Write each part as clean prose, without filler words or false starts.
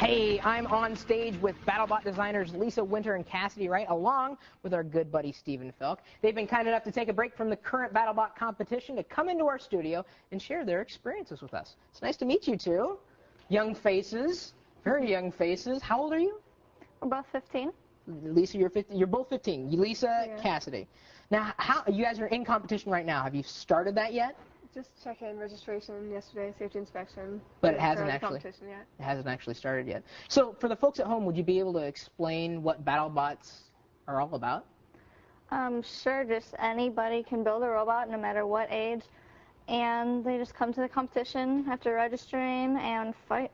Hey, I'm on stage with Battlebot designers Lisa Winter and Cassidy Wright, along with our good buddy Stephen Felk. They've been kind enough to take a break from the current Battlebot competition to come into our studio and share their experiences with us. It's nice to meet you two. Young faces, very young faces. How old are you? We're both 15. Lisa, you're 15. You're both 15. Lisa, Yeah. Cassidy. Now, you guys are in competition right now. Have you started that yet? Just check-in registration yesterday, safety inspection. But it hasn't actually. Competition yet. It hasn't actually started yet. So, for the folks at home, would you be able to explain what Battlebots are all about? Sure, just anybody can build a robot no matter what age, and they just come to the competition after registering and fight.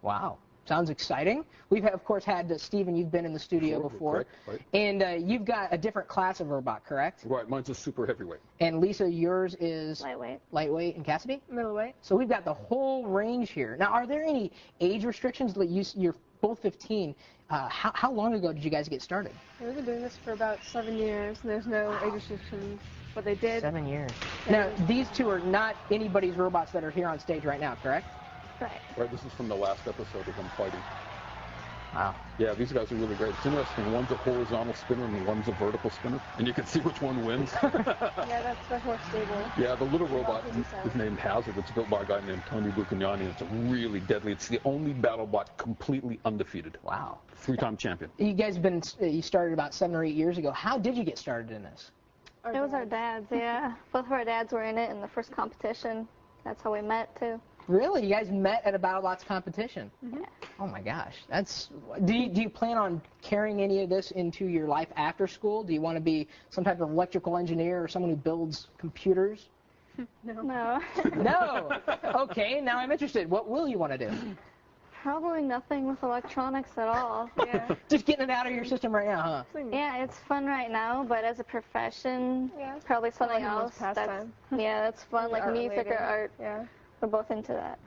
Wow. Sounds exciting. We've, of course, had Stephen, you've been in the studio before. Right. And you've got a different class of robot, correct? Right, mine's a super heavyweight. And Lisa, yours is? Lightweight. Lightweight. And Cassidy? Middleweight. So we've got the whole range here. Now, are there any age restrictions? You're both 15. How long ago did you guys get started? We've been doing this for about 7 years, and there's no age restrictions. What they did. 7 years. Now, these two are not anybody's robots that are here on stage right now, correct? Right. Right, this is from the last episode of them fighting. Wow. Yeah, these guys are really great. It's interesting. One's a horizontal spinner and one's a vertical spinner, and you can see which one wins. Yeah, that's more stable. Yeah, the little robot is named Hazard. It's built by a guy named Tony Bucagnani. It's really deadly. It's the only Battlebot completely undefeated. Wow. 3-time champion. You guys you started about 7 or 8 years ago. How did you get started in this? It was our dads, yeah. Both of our dads were in it in the first competition. That's how we met, too. Really? You guys met at a Battlebots competition? Mm-hmm. Oh my gosh. Do you plan on carrying any of this into your life after school? Do you want to be some type of electrical engineer or someone who builds computers? No. No. Okay, now I'm interested. What will you want to do? Probably nothing with electronics at all. Yeah. Just getting it out of your system right now, huh? Yeah, it's fun right now, but as a profession, probably something else. That's fun, like music or art. Yeah. We're both into that.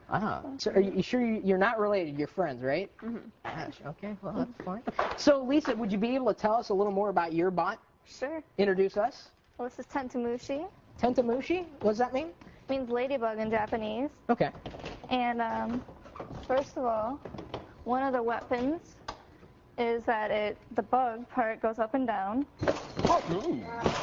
So are you sure you're not related? You're friends, right? Mm-hmm. Gosh, okay, well, that's fine. So, Lisa, would you be able to tell us a little more about your bot? Sure. Introduce us. Well, this is Tentamushi. Tentamushi? What does that mean? It means ladybug in Japanese. Okay. And first of all, one of the weapons is that the bug part goes up and down. Oh.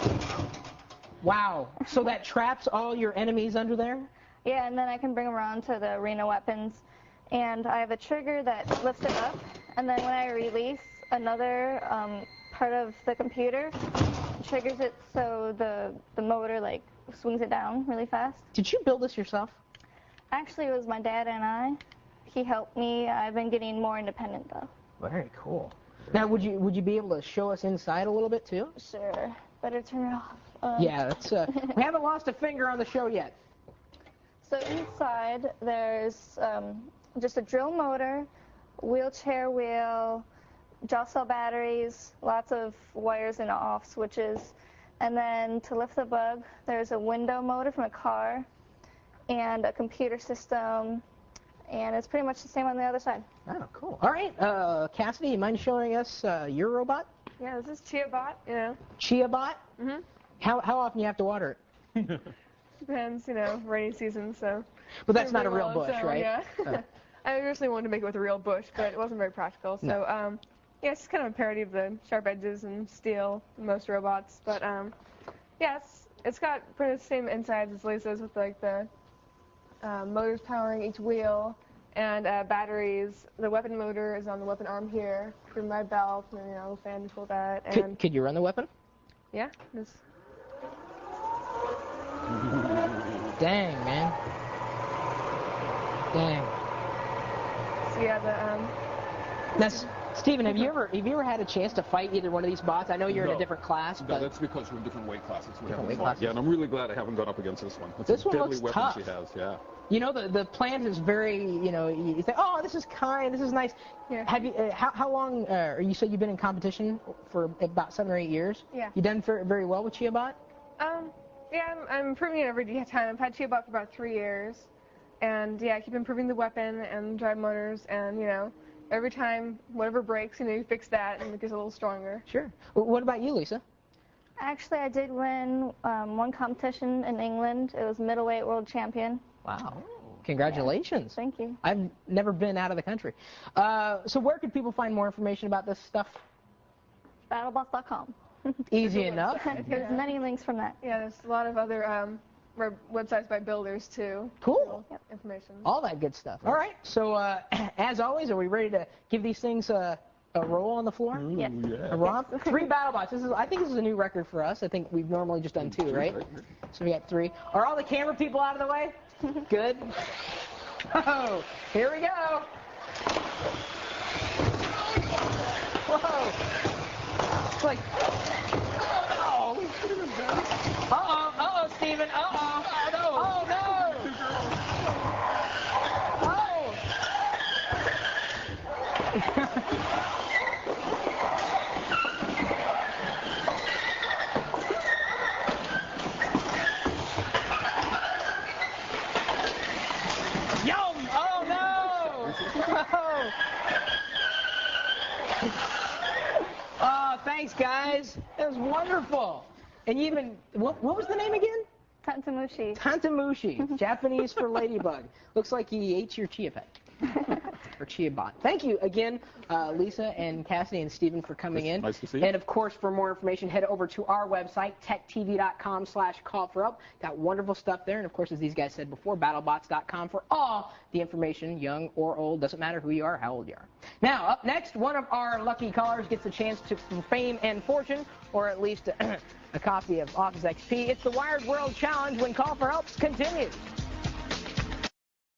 Wow. So that traps all your enemies under there? Yeah, and then I can bring them around to the arena weapons. And I have a trigger that lifts it up, and then when I release another part of the computer, it triggers it so the motor like swings it down really fast. Did you build this yourself? Actually, it was my dad and I. He helped me. I've been getting more independent though. Very cool. Now, would you be able to show us inside a little bit too? Sure. Better turn it off. Yeah, that's we haven't lost a finger on the show yet. So inside there's just a drill motor, wheelchair wheel, jaw cell batteries, lots of wires and off switches, and then to lift the bug there's a window motor from a car and a computer system, and it's pretty much the same on the other side. Oh, cool. All right, Cassidy, you mind showing us your robot? Yeah, this is ChiaBot, you know. ChiaBot? Mm-hmm. How often do you have to water it? Depends, rainy season, so. But that's not a real bush, so, right? Yeah. I originally wanted to make it with a real bush, but it wasn't very practical. So, No. Yeah, it's kind of a parody of the sharp edges and steel in most robots. But, yeah, it's got pretty much the same insides as Lisa's with, like, the motors powering each wheel and batteries. The weapon motor is on the weapon arm here through my belt, and then, the fan to pull that. And Could you run the weapon? yeah, this. Dang, man. Dang. So yeah, Now, Stephen, have you ever had a chance to fight either one of these bots? I know you're in a different class, No, but that's because we're in different weight classes. Different weight classes. Yeah, and I'm really glad I haven't gone up against this one. It's This a one deadly looks weapon tough. she has, yeah. the plant is very, you think, oh, this is kind, this is nice. Yeah. Have you, how long, you said you've been in competition for about 7 or 8 years? Yeah. You done very well with ChiaBot? Yeah, I'm improving it every time. I've had ChiaBot for about 3 years, and yeah, I keep improving the weapon and drive motors, and every time whatever breaks, you fix that and it gets a little stronger. Sure. What about you, Lisa? Actually, I did win one competition in England. It was middleweight world champion. Wow. Congratulations. Thank you. I've never been out of the country. So where could people find more information about this stuff? Battlebots.com. Easy enough. There's many links from that. Yeah, there's a lot of other websites by builders too. Cool. Yep. Information. All that good stuff. All right. So as always, are we ready to give these things a roll on the floor? Yes. A romp? 3 BattleBots. I think this is a new record for us. I think we've normally just done 2, right? So we got 3. Are all the camera people out of the way? Good. Oh, here we go. Whoa. It's like, uh-oh, Steven, uh-oh. Oh, no. Yum! Oh, no. Oh, thanks, guys. That was wonderful. And you even, what was the name again? Tantamushi. Tantamushi, Japanese for ladybug. Looks like he ate your chia pet. Or chia bot. Thank you again, Lisa and Cassidy and Stephen, for coming in. Nice to see you. And of course, for more information, head over to our website, techtv.com/call4help. Got wonderful stuff there. And of course, as these guys said before, battlebots.com for all the information, young or old. Doesn't matter who you are, how old you are. Now, up next, one of our lucky callers gets a chance to fame and fortune, or at least a copy of Office XP. It's the Wired World Challenge when Call for Help continues.